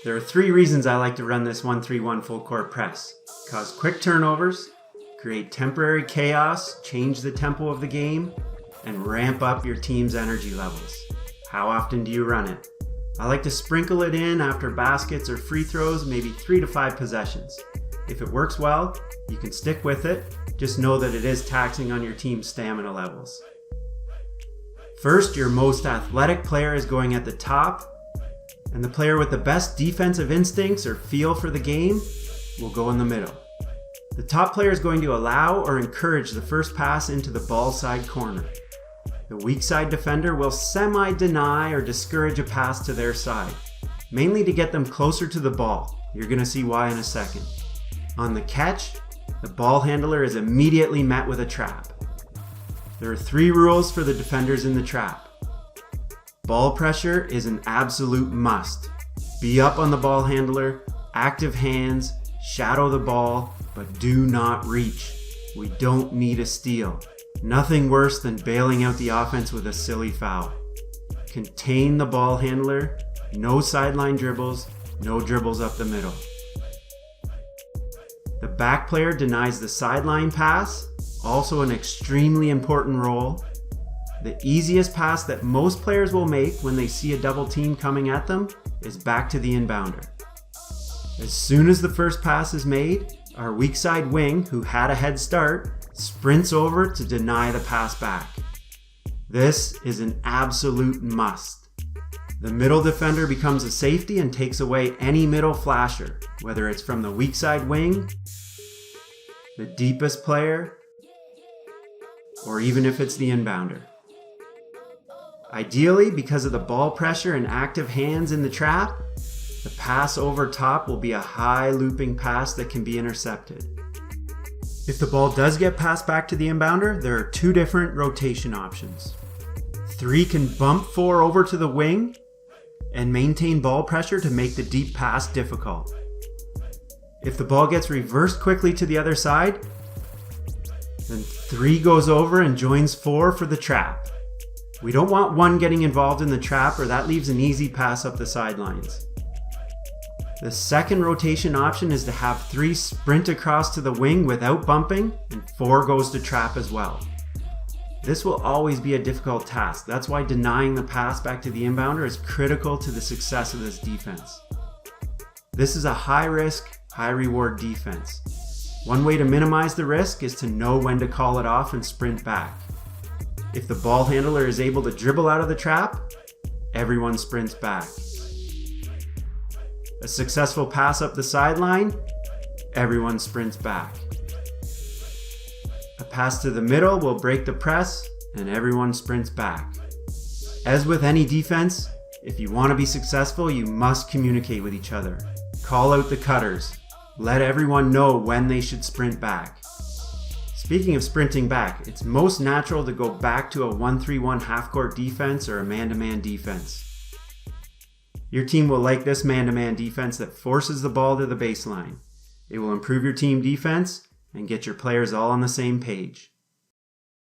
There are 3 reasons I like to run this 1-3-1 full court press. Cause quick turnovers, create temporary chaos, change the tempo of the game, and ramp up your team's energy levels. How often do you run it? I like to sprinkle it in after baskets or free throws, maybe 3 to 5 possessions. If it works well, you can stick with it. Just know that it is taxing on your team's stamina levels. First, your most athletic player is going at the top, and the player with the best defensive instincts or feel for the game will go in the middle. The top player is going to allow or encourage the first pass into the ball side corner. The weak side defender will semi-deny or discourage a pass to their side, mainly to get them closer to the ball. You're going to see why in a second. On the catch, the ball handler is immediately met with a trap. There are 3 rules for the defenders in the trap. Ball pressure is an absolute must. Be up on the ball handler, active hands, shadow the ball, but do not reach. We don't need a steal. Nothing worse than bailing out the offense with a silly foul. Contain the ball handler, no sideline dribbles, no dribbles up the middle. The back player denies the sideline pass, also an extremely important role. The easiest pass that most players will make when they see a double team coming at them is back to the inbounder. As soon as the first pass is made, our weak side wing, who had a head start, sprints over to deny the pass back. This is an absolute must. The middle defender becomes a safety and takes away any middle flasher, whether it's from the weak side wing, the deepest player, or even if it's the inbounder. Ideally, because of the ball pressure and active hands in the trap, the pass over top will be a high looping pass that can be intercepted. If the ball does get passed back to the inbounder, there are 2 different rotation options. 3 can bump 4 over to the wing and maintain ball pressure to make the deep pass difficult. If the ball gets reversed quickly to the other side, then 3 goes over and joins 4 for the trap. We don't want 1 getting involved in the trap, or that leaves an easy pass up the sidelines. The second rotation option is to have 3 sprint across to the wing without bumping, and 4 goes to trap as well. This will always be a difficult task. That's why denying the pass back to the inbounder is critical to the success of this defense. This is a high risk, high reward defense. One way to minimize the risk is to know when to call it off and sprint back. If the ball handler is able to dribble out of the trap, everyone sprints back. A successful pass up the sideline, everyone sprints back. A pass to the middle will break the press, and everyone sprints back. As with any defense, if you want to be successful, you must communicate with each other. Call out the cutters. Let everyone know when they should sprint back. Speaking of sprinting back, it's most natural to go back to a 1-3-1 half-court defense or a man-to-man defense. Your team will like this man-to-man defense that forces the ball to the baseline. It will improve your team defense and get your players all on the same page.